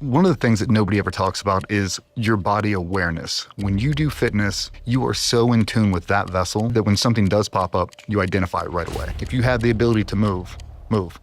One of the things that nobody ever talks about is your body awareness. When you do fitness, you are so in tune with that vessel that when something does pop up, you identify it right away. If you have the ability to move, move.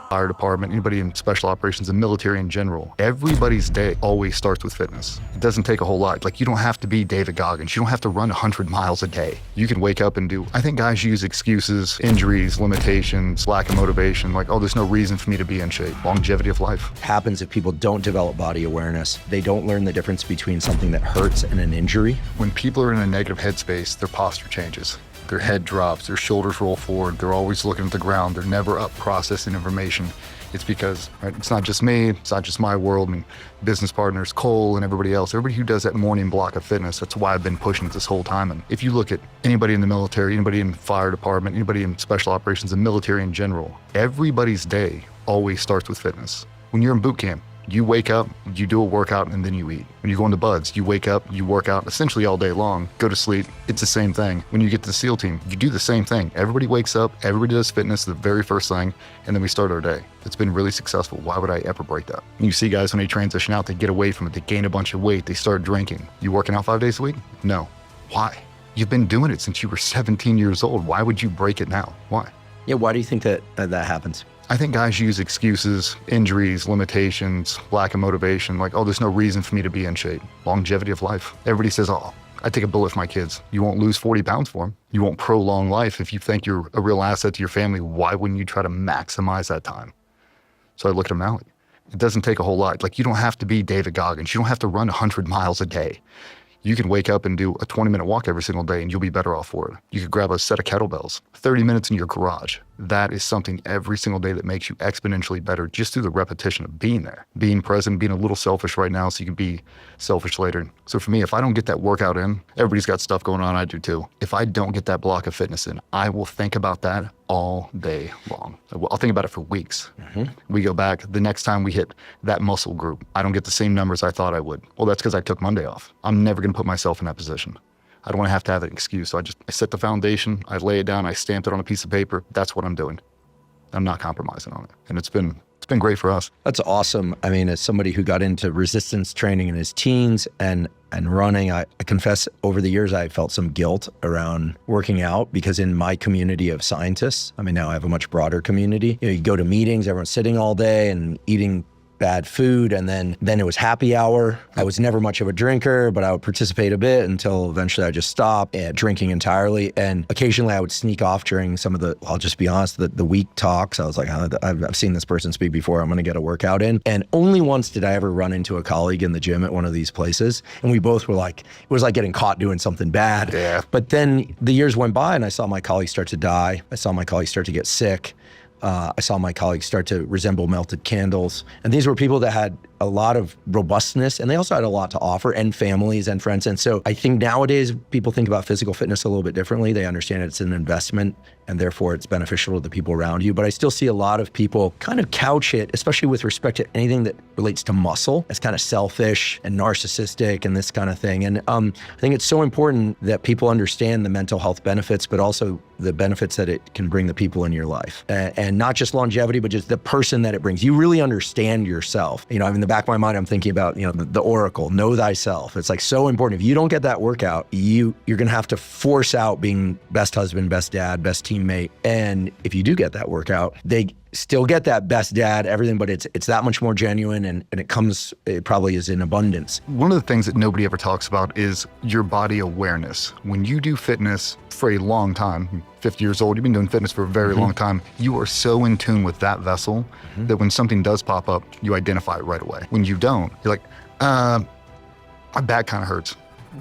Fire department, anybody in special operations and military in general, everybody's day always starts with fitness. It doesn't take a whole lot. Like, you don't have to be David Goggins. You don't have to run 100 miles a day. You can wake up and do, I think guys use excuses, injuries, limitations, lack of motivation, like, oh, there's no reason for me to be in shape. Longevity of life. Happens if people don't develop body awareness. They don't learn the difference between something that hurts and an injury. When people are in a negative headspace, their posture changes. Their head drops, their shoulders roll forward, they're always looking at the ground, they're never up processing information. It's because, right, it's not just me, it's not just my world. I mean, business partners, Cole and everybody else, everybody who does that morning block of fitness, that's why I've been pushing it this whole time. And if you look at anybody in the military, anybody in fire department, anybody in special operations and military in general, everybody's day always starts with fitness. When you're in boot camp, you wake up, you do a workout, and then you eat. When you go into buds, you wake up, you work out essentially all day long, go to sleep. It's the same thing. When you get to the SEAL team, you do the same thing. Everybody wakes up, everybody does fitness the very first thing, and then we start our day. It's been really successful. Why would I ever break that? You see guys when they transition out, they get away from it, they gain a bunch of weight, they start drinking. You working out 5 days a week? No. Why? You've been doing it since you were 17 years old. Why would you break it now? Why? Yeah, why do you think that happens? I think guys use excuses, injuries, limitations, lack of motivation, like, oh, there's no reason for me to be in shape. Longevity of life. Everybody says, oh, I take a bullet for my kids. You won't lose 40 pounds for them. You won't prolong life. If you think you're a real asset to your family, why wouldn't you try to maximize that time? So I look at them now. It doesn't take a whole lot. Like, you don't have to be David Goggins. You don't have to run 100 miles a day. You can wake up and do a 20-minute walk every single day and you'll be better off for it. You could grab a set of kettlebells, 30 minutes in your garage. That is something every single day that makes you exponentially better just through the repetition of being there, being present, being a little selfish right now so you can be selfish later. So for me, if I don't get that workout in, everybody's got stuff going on, I do too. If I don't get that block of fitness in, I will think about that all day long. I'll think about it for weeks. We go back, the next time we hit that muscle group, I don't get the same numbers I thought I would. Well, that's because I took Monday off. I'm never gonna put myself in that position. I don't want to have an excuse. So I set the foundation, I lay it down, I stamped it on a piece of paper. That's what I'm doing. I'm not compromising on it. And it's been great for us. That's awesome. I mean, as somebody who got into resistance training in his teens and running, I confess over the years, I felt some guilt around working out because in my community of scientists, I mean, now I have a much broader community. You go to meetings, everyone's sitting all day and eating bad food, and then it was happy hour. I was never much of a drinker, but I would participate a bit until eventually I just stopped drinking entirely. And occasionally I would sneak off during some of the, I'll just be honest, the week talks. I was like, I've seen this person speak before, I'm gonna get a workout in. And only once did I ever run into a colleague in the gym at one of these places. And we both were like, it was like getting caught doing something bad. Yeah. But then the years went by and I saw my colleagues start to die. I saw my colleagues start to get sick. I saw my colleagues start to resemble melted candles. And these were people that had a lot of robustness and they also had a lot to offer, and families and friends. And so I think nowadays people think about physical fitness a little bit differently. They understand it's an investment and therefore it's beneficial to the people around you. But I still see a lot of people kind of couch it, especially with respect to anything that relates to muscle, as kind of selfish and narcissistic and this kind of thing. And I think it's so important that people understand the mental health benefits, but also the benefits that it can bring the people in your life. And not just longevity, but just the person that it brings. You really understand yourself. You know, in the back of my mind, I'm thinking about, you know, the oracle, know thyself. It's like so important. If you don't get that workout, you're gonna have to force out being best husband, best dad, best teammate. And if you do get that workout, they still get that best dad, everything, but it's that much more genuine and it probably is in abundance. One of the things that nobody ever talks about is your body awareness. When you do fitness for a long time, 50 years old, you've been doing fitness for a very long time, you are so in tune with that vessel that when something does pop up, you identify it right away. When you don't, you're like, my back kind of hurts.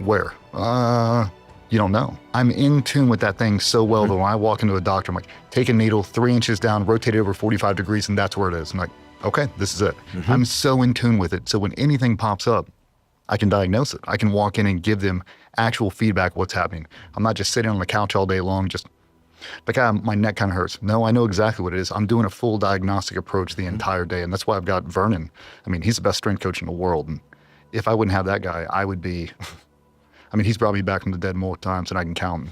Where? You don't know. I'm in tune with that thing so well that when I walk into a doctor, I'm like, take a needle 3 inches down, rotate it over 45 degrees, and that's where it is. I'm like, okay, this is it. I'm so in tune with it. So when anything pops up, I can diagnose it. I can walk in and give them actual feedback what's happening. I'm not just sitting on the couch all day long, just like, my neck kind of hurts. No, I know exactly what it is. I'm doing a full diagnostic approach the entire day. And that's why I've got Vernon. I mean, he's the best strength coach in the world. And if I wouldn't have that guy, I would be, I mean, he's brought me back from the dead more times than I can count.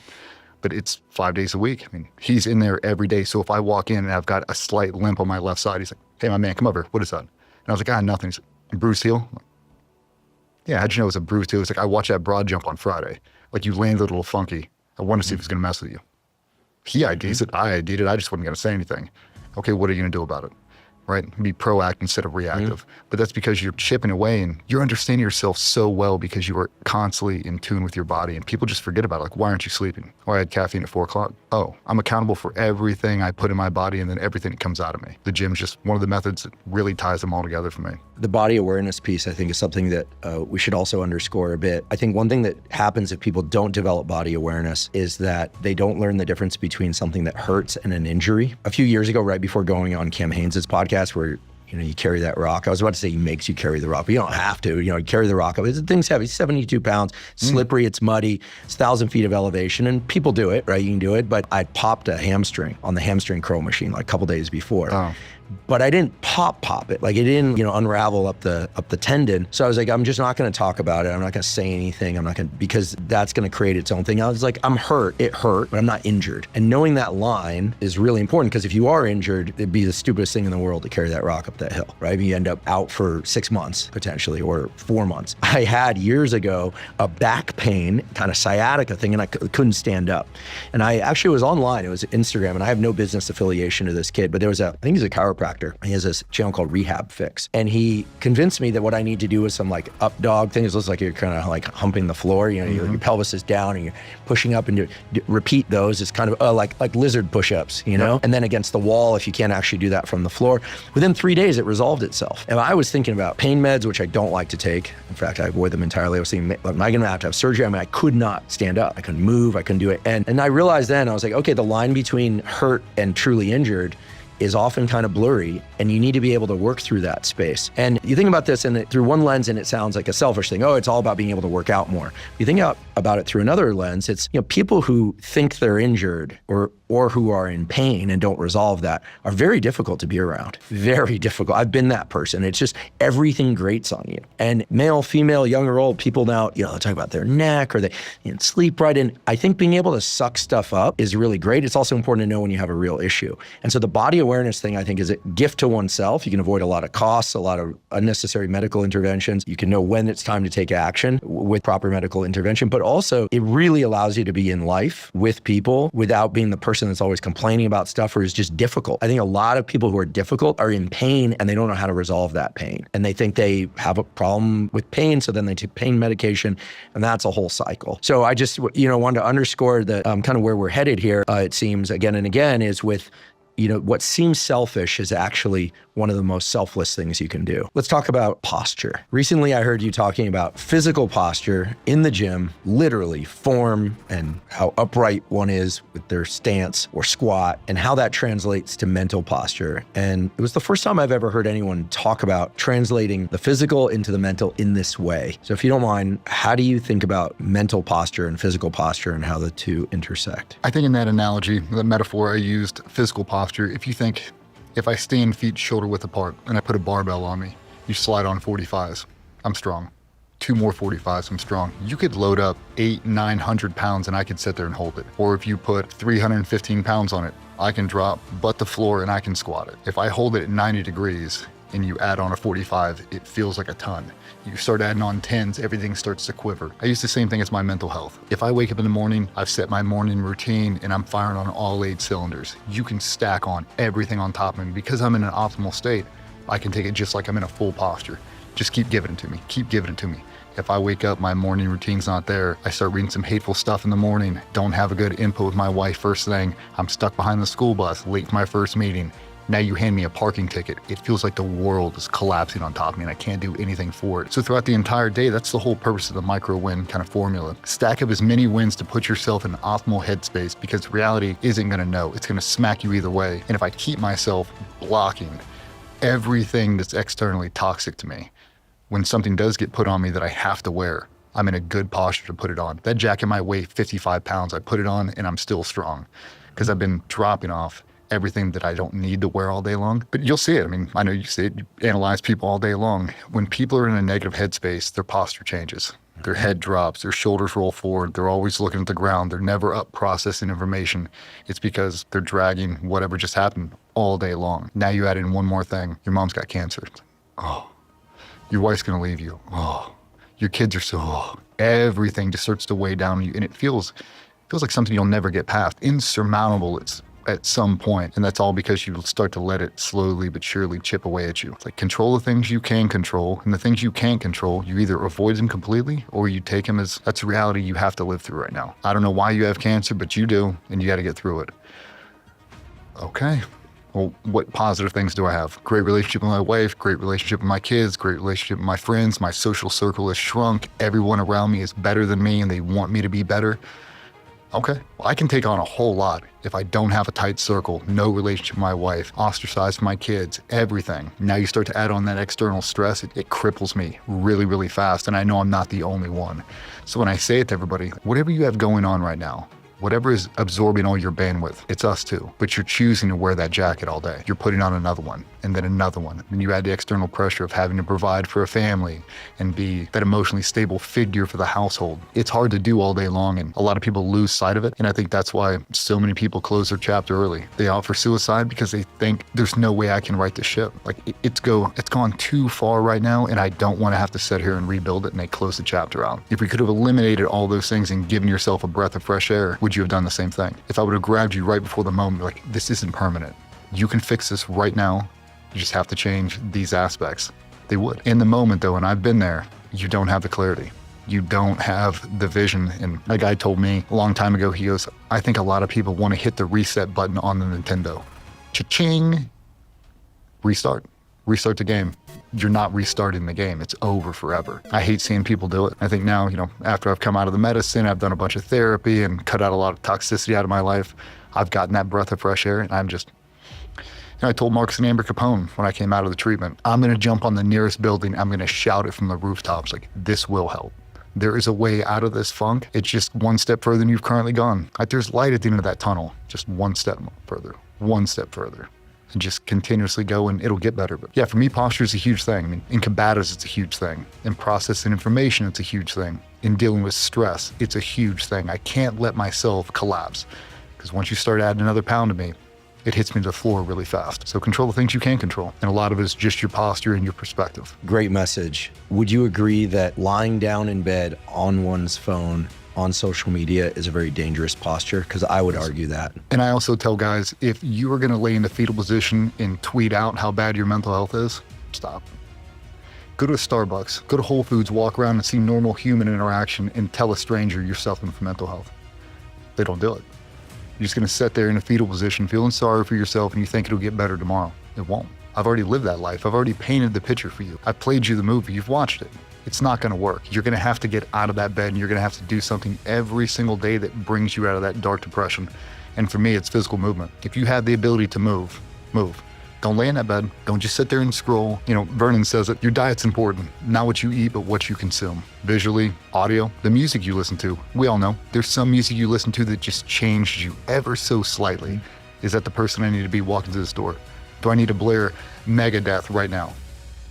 but it's 5 days a week. I mean, he's in there every day. So if I walk in and I've got a slight limp on my left side, he's like, hey, my man, come over. What is that? And I was like, nothing. He's like, bruised heel? Like, yeah, how'd you know it was a bruised heel? He's like, I watched that broad jump on Friday. Like, you landed a little funky. I wanted to see if he was going to mess with you. He IDs it. I ID'd it. I just wasn't going to say anything. Okay, what are you going to do about it? Right? Be proactive instead of reactive. But that's because you're chipping away and you're understanding yourself so well because you are constantly in tune with your body. And people just forget about it. Like, why aren't you sleeping? Or I had caffeine at 4 o'clock. Oh, I'm accountable for everything I put in my body and then everything that comes out of me. The gym's just one of the methods that really ties them all together for me. The body awareness piece, I think, is something that we should also underscore a bit. I think one thing that happens if people don't develop body awareness is that they don't learn the difference between something that hurts and an injury. A few years ago, right before going on Cam Haynes' podcast, where you carry that rock. I was about to say he makes you carry the rock, but you don't have to. You carry the rock up. The thing's heavy, 72 pounds, slippery, it's muddy, it's 1,000 feet of elevation, and people do it, right? You can do it, but I popped a hamstring on the hamstring curl machine like a couple days before. Oh. But I didn't pop it. Like, it didn't, unravel up the tendon. So I was like, I'm just not going to talk about it. I'm not going to say anything. I'm not going to, because that's going to create its own thing. I was like, I'm hurt. It hurt, but I'm not injured. And knowing that line is really important, because if you are injured, it'd be the stupidest thing in the world to carry that rock up that hill, right? You end up out for 6 months potentially, or 4 months. I had years ago a back pain, kind of sciatica thing, and I couldn't stand up. And I actually was online. It was Instagram, and I have no business affiliation to this kid, but there was I think he's a chiropractor. He has this channel called Rehab Fix. And he convinced me that what I need to do is some like up dog things. It looks like you're kind of like humping the floor. Your pelvis is down and you're pushing up, and you repeat those. It's kind of like lizard push-ups, And then against the wall, if you can't actually do that from the floor. Within 3 days, it resolved itself. And I was thinking about pain meds, which I don't like to take. In fact, I avoid them entirely. I was thinking, am I going to have surgery? I mean, I could not stand up. I couldn't move. I couldn't do it. And I realized then, I was like, okay, the line between hurt and truly injured is often kind of blurry, and you need to be able to work through that space. And you think about this through one lens, and it sounds like a selfish thing. Oh, it's all about being able to work out more. You think about it through another lens, it's people who think they're injured or who are in pain and don't resolve that are very difficult to be around. Very difficult. I've been that person. It's just everything grates on you. And male, female, young or old, people now, they talk about their neck or they sleep right. And I think being able to suck stuff up is really great. It's also important to know when you have a real issue. And so the body awareness thing, I think, is a gift to oneself. You can avoid a lot of costs, a lot of unnecessary medical interventions. You can know when it's time to take action with proper medical intervention, but also it really allows you to be in life with people without being the person that's always complaining about stuff or is just difficult. I think a lot of people who are difficult are in pain and they don't know how to resolve that pain. And they think they have a problem with pain, so then they take pain medication, and that's a whole cycle. So I just, wanted to underscore that kind of where we're headed here, it seems again and again, is with what seems selfish is actually one of the most selfless things you can do. Let's talk about posture. Recently, I heard you talking about physical posture in the gym, literally form and how upright one is with their stance or squat, and how that translates to mental posture. And it was the first time I've ever heard anyone talk about translating the physical into the mental in this way. So if you don't mind, how do you think about mental posture and physical posture and how the two intersect? I think in that analogy, the metaphor I used, physical posture, if you think, if I stand feet shoulder width apart and I put a barbell on me, you slide on 45s, I'm strong. 2 more 45s, I'm strong. You could load up 800-900 pounds and I could sit there and hold it. Or if you put 315 pounds on it, I can drop butt to floor and I can squat it. If I hold it at 90 degrees and you add on a 45, it feels like a ton. You start adding on 10s, everything starts to quiver. I use the same thing as my mental health. If I wake up in the morning, I've set my morning routine and I'm firing on all 8 cylinders. You can stack on everything on top of me. Because I'm in an optimal state, I can take it just like I'm in a full posture. Just keep giving it to me, keep giving it to me. If I wake up, my morning routine's not there, I start reading some hateful stuff in the morning, don't have a good input with my wife first thing, I'm stuck behind the school bus, late for my first meeting. Now you hand me a parking ticket. It feels like the world is collapsing on top of me and I can't do anything for it. So throughout the entire day, that's the whole purpose of the micro win kind of formula. Stack up as many wins to put yourself in an optimal headspace, because reality isn't gonna know. It's gonna smack you either way. And if I keep myself blocking everything that's externally toxic to me, when something does get put on me that I have to wear, I'm in a good posture to put it on. That jacket might weigh 55 pounds. I put it on and I'm still strong because I've been dropping off everything that I don't need to wear all day long. But you'll see it. I mean, I know you see it. You analyze people all day long. When people are in a negative headspace, their posture changes. Their head drops, their shoulders roll forward. They're always looking at the ground. They're never up processing information. It's because they're dragging whatever just happened all day long. Now you add in one more thing. Your mom's got cancer. Oh, your wife's going to leave you. Oh, your kids are everything just starts to weigh down on you. And it feels like something you'll never get past. Insurmountable. It's at some point, and that's all because you start to let it slowly but surely chip away at you. It's like control the things you can control, and the things you can't control, you either avoid them completely or you take them as that's a reality you have to live through right now. I don't know why you have cancer, but you do, and you got to get through it. Okay. Well, what positive things do I have? Great relationship with my wife, great relationship with my kids, great relationship with my friends. My social circle has shrunk. Everyone around me is better than me, and they want me to be better. Okay, well, I can take on a whole lot if I don't have a tight circle, no relationship with my wife, ostracized from my kids, everything. Now you start to add on that external stress, it cripples me really, really fast, and I know I'm not the only one. So when I say it to everybody, whatever you have going on right now, whatever is absorbing all your bandwidth, it's us too. But you're choosing to wear that jacket all day. You're putting on another one, and then another one. And you add the external pressure of having to provide for a family and be that emotionally stable figure for the household. It's hard to do all day long, and a lot of people lose sight of it. And I think that's why so many people close their chapter early. They opt for suicide because they think there's no way I can right the ship. Like it's gone too far right now, and I don't want to have to sit here and rebuild it, and they close the chapter out. If we could have eliminated all those things and given yourself a breath of fresh air, would you have done the same thing? If I would have grabbed you right before the moment, like, this isn't permanent. You can fix this right now. You just have to change these aspects. They would. In the moment though, and I've been there, you don't have the clarity. You don't have the vision. And a guy told me a long time ago, he goes, I think a lot of people want to hit the reset button on the Nintendo. Cha-ching, restart the game. You're not restarting the game. It's over forever. I hate seeing people do it. I think now, after I've come out of the medicine, I've done a bunch of therapy and cut out a lot of toxicity out of my life. I've gotten that breath of fresh air, and I'm just, I told Marcus and Amber Capone when I came out of the treatment, I'm going to jump on the nearest building. I'm going to shout it from the rooftops, like, this will help. There is a way out of this funk. It's just one step further than you've currently gone. Like, there's light at the end of that tunnel. Just one step further, and just continuously go, and it'll get better. But yeah, for me, posture is a huge thing. I mean, in combatives, it's a huge thing. In processing information, it's a huge thing. In dealing with stress, it's a huge thing. I can't let myself collapse, because once you start adding another pound to me, it hits me to the floor really fast. So control the things you can control. And a lot of it is just your posture and your perspective. Great message. Would you agree that lying down in bed on one's phone on social media is a very dangerous posture? Because I would argue that. And I also tell guys, if you are going to lay in the fetal position and tweet out how bad your mental health is, stop. Go to a Starbucks, go to Whole Foods, walk around and see normal human interaction and tell a stranger you're suffering from mental health. They don't do it. You're just going to sit there in a fetal position, feeling sorry for yourself, and you think it'll get better tomorrow. It won't. I've already lived that life. I've already painted the picture for you. I played you the movie. You've watched it. It's not going to work. You're going to have to get out of that bed, and you're going to have to do something every single day that brings you out of that dark depression. And for me, it's physical movement. If you have the ability to move. Don't lay in that bed. Don't just sit there and scroll. Vernon says it, your diet's important. Not what you eat, but what you consume. Visually, audio, the music you listen to. We all know there's some music you listen to that just changed you ever so slightly. Is that the person I need to be walking to the store? Do I need to blare Megadeth right now?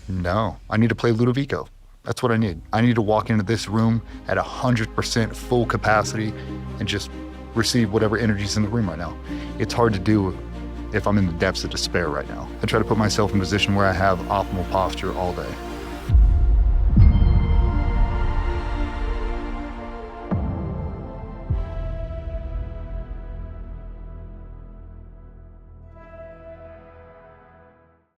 No, I need to play Ludovico. That's what I need. I need to walk into this room at 100% full capacity and just receive whatever energy's in the room right now. It's hard to do if I'm in the depths of despair right now. I try to put myself in a position where I have optimal posture all day.